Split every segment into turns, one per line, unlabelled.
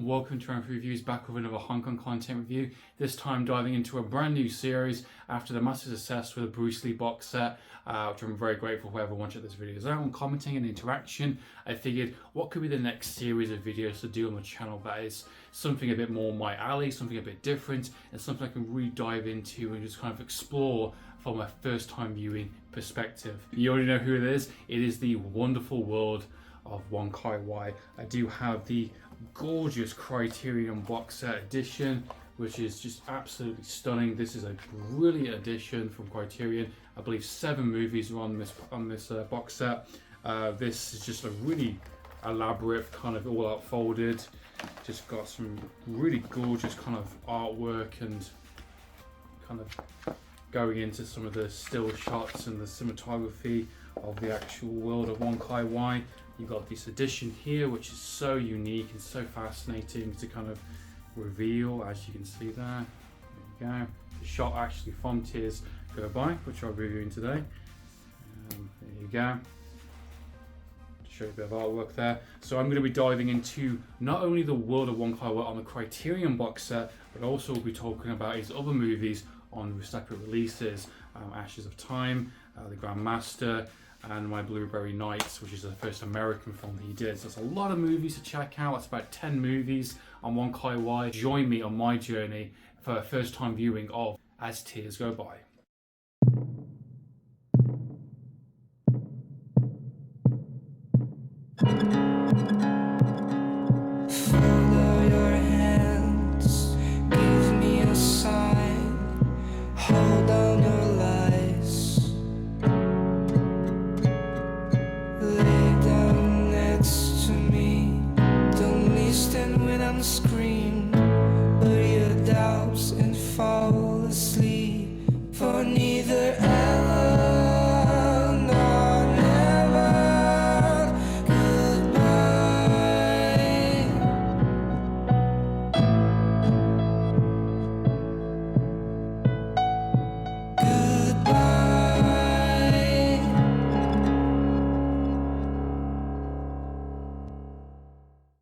welcome to Amphlett Reviews, back with another Hong Kong content review, this time diving into a brand new series after the massive success with the Bruce Lee box set, which I'm very grateful for whoever watched this video. As I'm commenting and interaction, I figured what could be the next series of videos to do on the channel that is something a bit more my alley, something a bit different, and something I can really dive into and just kind of explore from a first time viewing perspective. You already know who it is. It is the wonderful world of Wong Kar-Wai. I do have the gorgeous Criterion box set edition, which is just absolutely stunning. This is a brilliant edition from Criterion. I believe 7 movies are on this box set. This is just a really elaborate kind of all-out folded. Just got some really gorgeous kind of artwork and kind of going into some of the still shots and the cinematography of the actual world of Wong Kar-Wai. You've got this edition here, which is so unique and so fascinating to kind of reveal, as you can see there. There you go. The shot actually from Tears Go By, which I'll be reviewing today. There you go. Show you a bit of artwork there. So I'm going to be diving into not only the world of Wong Kar-Wai on the Criterion box set, but also we'll be talking about his other movies on separate releases, Ashes of Time, The Grand Master, and My Blueberry Nights, which is the first American film that he did. So it's a lot of movies to check out. It's about 10 movies on Wong Kar-Wai. Join me on my journey for a first time viewing of As Tears Go By.
Scream, bury your doubts and fall asleep, for neither ever nor never. Goodbye. Goodbye.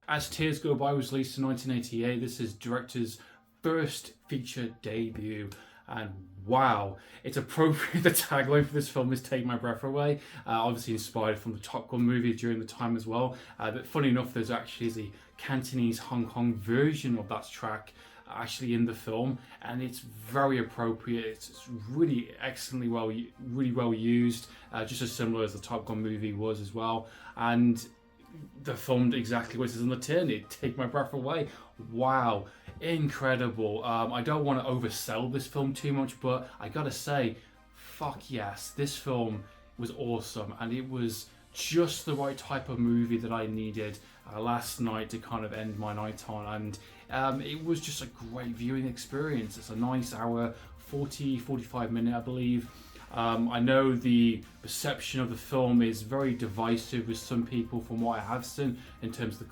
As Tears Go By was released in 1988. This is director's first feature debut, and wow, it's appropriate. The tagline for this film is "Take My Breath Away," obviously inspired from the Top Gun movie during the time as well. But funny enough, there's actually a Cantonese Hong Kong version of that track actually in the film, and it's very appropriate. It's really excellently really well used, just as similar as the Top Gun movie was as well. And they filmed exactly what it says on the tin. Take My Breath Away. Wow, incredible. I don't want to oversell this film too much, but I gotta say, fuck yes, this film was awesome, and it was just the right type of movie that I needed last night to kind of end my night on. And it was just a great viewing experience. It's a nice hour, 45 minute, I believe. I know the perception of the film is very divisive with some people, from what I have seen in terms of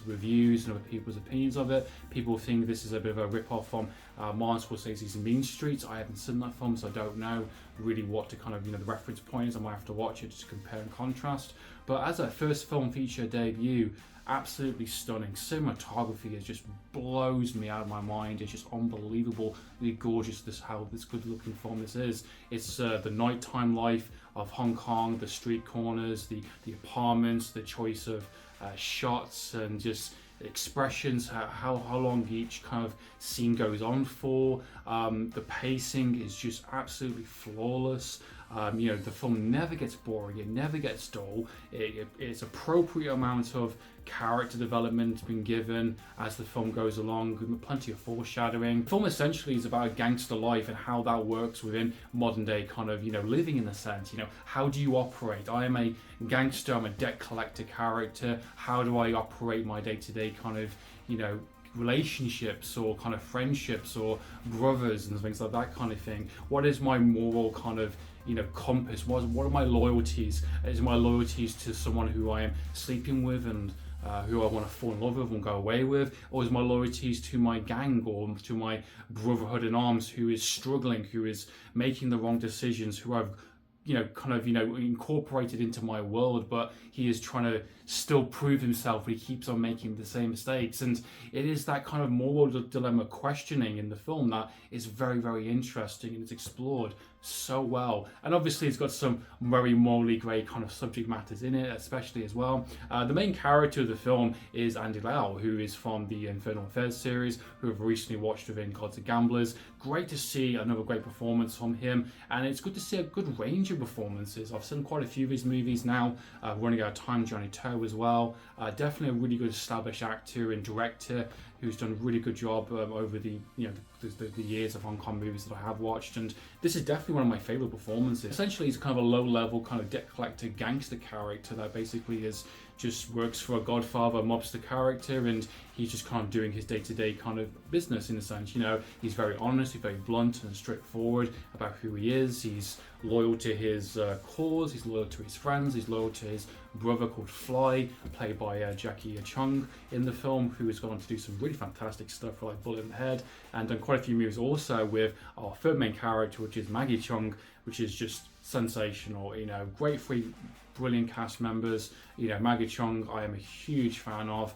reviews and other people's opinions of it. People think this is a bit of a rip-off from Martin Scorsese's Mean Streets. I haven't seen that film, so I don't know really what to kind of, the reference point is. I might have to watch it just to compare and contrast. But as a first film feature debut, absolutely stunning. Cinematography just blows me out of my mind. It's just unbelievably gorgeous. How this good looking film this is. It's the nighttime life of Hong Kong, the street corners, the apartments, the choice of shots and just expressions, how long each kind of scene goes on for. The pacing is just absolutely flawless. The film never gets boring, it never gets dull. It's appropriate amount of character development been given as the film goes along, with plenty of foreshadowing. The film essentially is about gangster life and how that works within modern day kind of, living in a sense. How do you operate? I am a gangster, I'm a debt collector character. How do I operate my day-to-day kind of, relationships or kind of friendships or brothers and things like that kind of thing? What is my moral kind of compass? What are my loyalties? Is my loyalties to someone who I am sleeping with and who I want to fall in love with and go away with, or is my loyalties to my gang or to my brotherhood in arms who is struggling, who is making the wrong decisions, who I've incorporated into my world, but he is trying to still prove himself, but he keeps on making the same mistakes. And it is that kind of moral dilemma questioning in the film that is very, very interesting, and it's explored so well. And obviously it's got some very morally grey kind of subject matters in it, especially as well. The main character of the film is Andy Lau, who is from the Infernal Affairs series, who I've recently watched within Gods of Gamblers. Great to see another great performance from him, and it's good to see a good range of performances. I've seen quite a few of his movies now. Running Out of Time, Johnny Toe as well. Definitely a really good established actor and director who's done a really good job over the years of Hong Kong movies that I have watched, and this is definitely one of my favourite performances. Essentially, he's kind of a low-level kind of debt collector gangster character that basically just works for a Godfather mobster character, and he's just kind of doing his day-to-day kind of business in a sense. He's very honest, he's very blunt and straightforward about who he is. He's loyal to his cause, he's loyal to his friends, he's loyal to his brother called Fly, played by Jackie Chung in the film, who has gone on to do some really fantastic stuff like Bullet in the Head, and done quite a few movies also with our third main character, which is Maggie Chung, which is just sensational. Great three brilliant cast members. Maggie Chung I am a huge fan of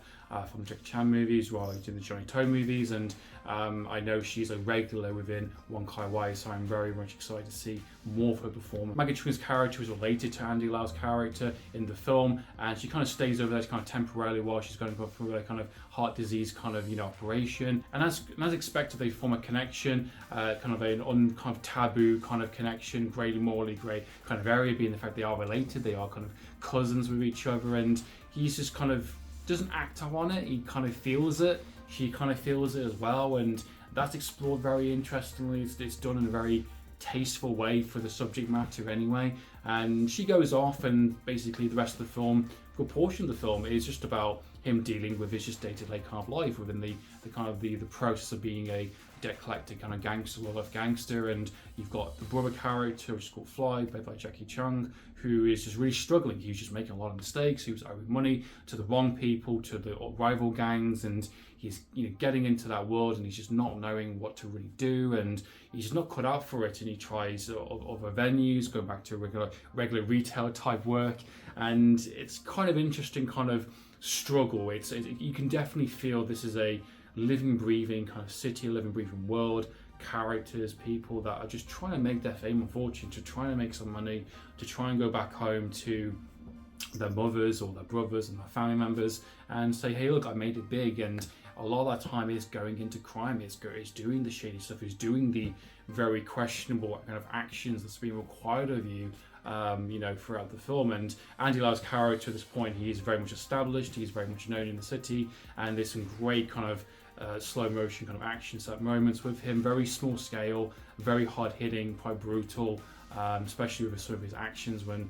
from Jackie Chan movies, while he's in the Johnny Toe movies, and I know she's a regular within Wong Kar-Wai, so I'm very much excited to see more of her performance. Maggie Chung's character is related to Andy Lau's character in the film, and she kind of stays over there kind of temporarily while she's going through a kind of heart disease kind of operation. And as expected, they form a connection, kind of an taboo kind of connection, grey, morally grey kind of area, being the fact they are related, they are kind of cousins with each other, and he's just kind of doesn't act on it, he kind of feels it, she kind of feels it as well, and that's explored very interestingly. It's done in a very tasteful way for the subject matter anyway, and she goes off, and basically the rest of the film, a good portion of the film, is just about him dealing with his just day-to-day kind of life within the process of being a debt collector kind of gangster, low-life gangster. And you've got the brother character, which is called Fly, played by Jackie Chung, who is just really struggling. He was just making a lot of mistakes. He was owing money to the wrong people, to the rival gangs, and he's getting into that world, and he's just not knowing what to really do, and he's just not cut out for it. And he tries other venues, going back to regular retail type work, and it's kind of interesting kind of struggle. You can definitely feel this is a living, breathing kind of city, a living, breathing world, characters, people that are just trying to make their fame and fortune, to try and make some money, to try and go back home to their mothers or their brothers and their family members and say, hey, look, I made it big. And a lot of that time is going into crime, it's doing the shady stuff, it's doing the very questionable kind of actions that's being required of you, throughout the film. And Andy Lau's character at this point, he is very much established, he's very much known in the city, and there's some great kind of slow motion kind of action set moments with him, very small scale, very hard hitting, quite brutal, especially with some of his actions when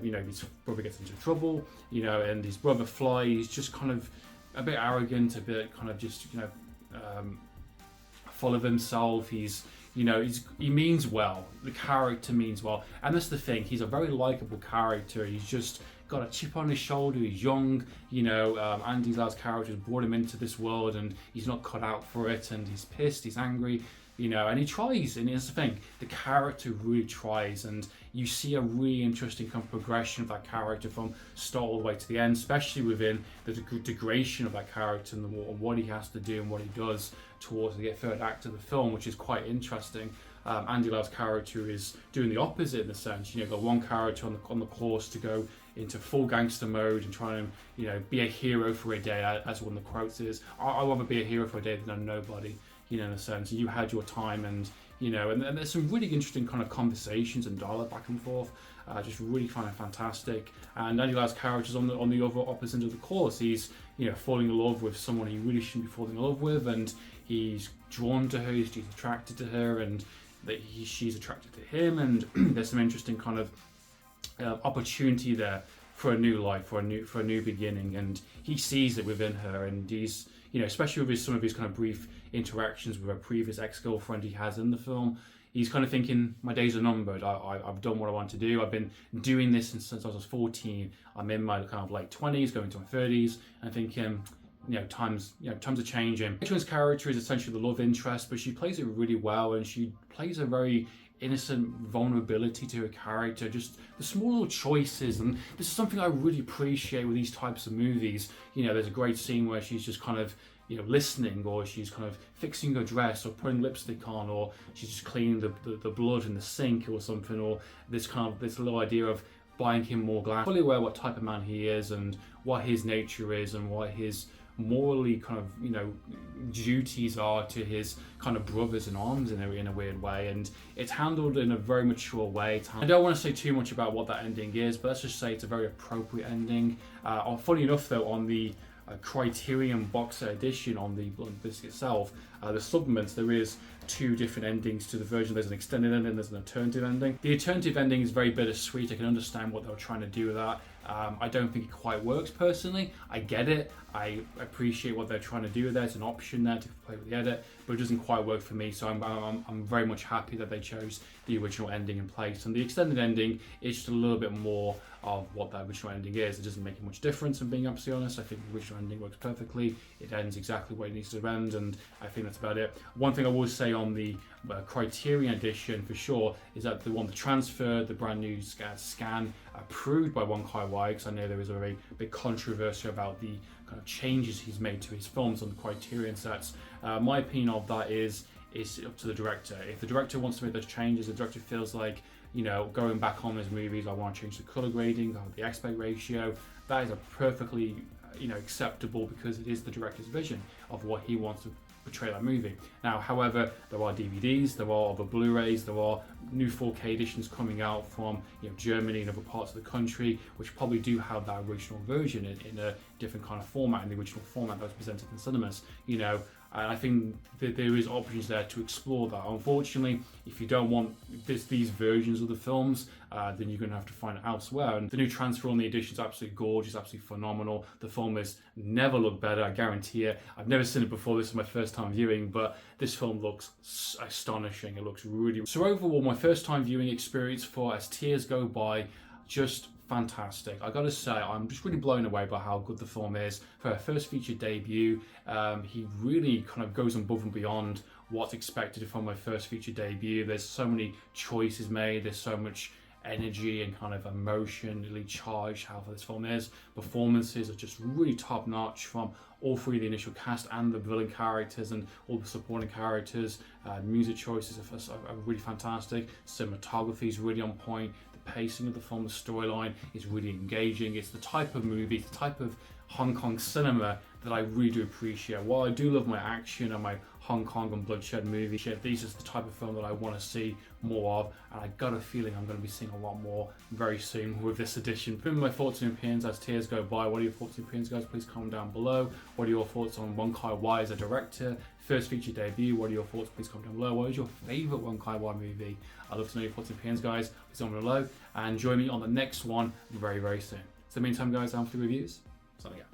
his brother gets into trouble, and his brother Fly, he's just kind of a bit arrogant, a bit kind of just full of himself. He means well. The character means well, and that's the thing. He's a very likable character. He's just got a chip on his shoulder. He's young. Andy Lau's character has brought him into this world, and he's not cut out for it. And he's pissed. He's angry. And he tries. And here's the thing: the character really tries, and you see a really interesting kind of progression of that character from start all the way to the end, especially within the degradation of that character and what he has to do and what he does towards the third act of the film, which is quite interesting. Andy Lau's character is doing the opposite in a sense. You've got one character on the course to go into full gangster mode and try and be a hero for a day, as one of the quotes is. I'd rather be a hero for a day than a nobody. In a sense, you had your time, and and there's some really interesting kind of conversations and dialogue back and forth. Just really kind of fantastic. And Andy Lau's character's on the other opposite of the course. He's falling in love with someone he really shouldn't be falling in love with, and he's drawn to her. He's attracted to her, and she's attracted to him. And there's some interesting kind of opportunity there for a new life, for a new beginning. And he sees it within her, and he's especially with some of his kind of brief interactions with a previous ex-girlfriend he has in the film, he's kind of thinking, my days are numbered. I've done what I want to do. I've been doing this since I was 14. I'm in my kind of late 20s, going to my 30s, and thinking, times are changing. Adrian's character is essentially the love interest, but she plays it really well, and she plays a very innocent vulnerability to her character, just the small little choices. And this is something I really appreciate with these types of movies. You know, there's a great scene where she's just kind of, you know, listening, or she's kind of fixing her dress, or putting lipstick on, or she's just cleaning the blood in the sink or something, or this little idea of buying him more glass. Fully aware what type of man he is and what his nature is and what his morally kind of, you know, duties are to his kind of brothers in arms in a weird way, and it's handled in a very mature way. I don't want to say too much about what that ending is, but let's just say it's a very appropriate ending. Funny enough though, on the Criterion box set edition on the disc itself, the supplements, there is two different endings to the version. There's an extended ending, there's an alternative ending. The alternative ending is very bittersweet. I can understand what they were trying to do with that. I don't think it quite works personally. I get it. I appreciate what they're trying to do with that. It's an option there to play with the edit, but it doesn't quite work for me. So I'm very much happy that they chose the original ending in place. And the extended ending is just a little bit more of what that original ending is. It doesn't make much difference, and being absolutely honest, I think the original ending works perfectly. It ends exactly where it needs to end, and I think that's about it. One thing I will say on the Criterion edition for sure is that the transfer, the brand new scan approved by Wong Kar-Wai, because I know there was a very big controversy about the kind of changes he's made to his films on the Criterion sets. My opinion of that is up to the director. If the director wants to make those changes, the director feels like, you know, going back on his movies, I want to change the color grading, the aspect ratio, that is a perfectly, you know, acceptable, because it is the director's vision of what he wants to portray that movie. Now, however, there are DVDs, there are other Blu-rays, there are new 4K editions coming out from, you know, Germany and other parts of the country, which probably do have that original version in a different kind of format, in the original format that was presented in cinemas. You know, and I think that there is options there to explore that. Unfortunately, if you don't want these versions of the films, then you're going to have to find it elsewhere. And the new transfer on the edition is absolutely gorgeous, absolutely phenomenal. The film has never looked better, I guarantee it. I've never seen it before. This is my first time viewing, but this film looks astonishing. It looks really... So overall, my first time viewing experience for As Tears Go By, just fantastic. I gotta say, I'm just really blown away by how good the film is. For a first feature debut, he really kind of goes above and beyond what's expected from my first feature debut. There's so many choices made, there's so much energy and kind of emotionally charged how this film is. Performances are just really top notch from all three of the initial cast and the villain characters and all the supporting characters. Music choices are really fantastic. Cinematography is really on point. The pacing of the film, the storyline is really engaging. It's the type of movie, the type of Hong Kong cinema that I really do appreciate. While I do love my action and my Hong Kong and bloodshed movies, these are the type of film that I want to see more of, and I got a feeling I'm going to be seeing a lot more very soon with this edition. Put my thoughts and opinions as tears go by. What are your thoughts and opinions, guys? Please comment down below. What are your thoughts on Wong Kar-Wai as a director? First feature debut. What are your thoughts? Please comment down below. What is your favourite Wong Kar-Wai movie? I'd love to know your thoughts and opinions, guys. Please comment below and join me on the next one very, very soon. So in the meantime, guys, I'm for the reviews. Signing out.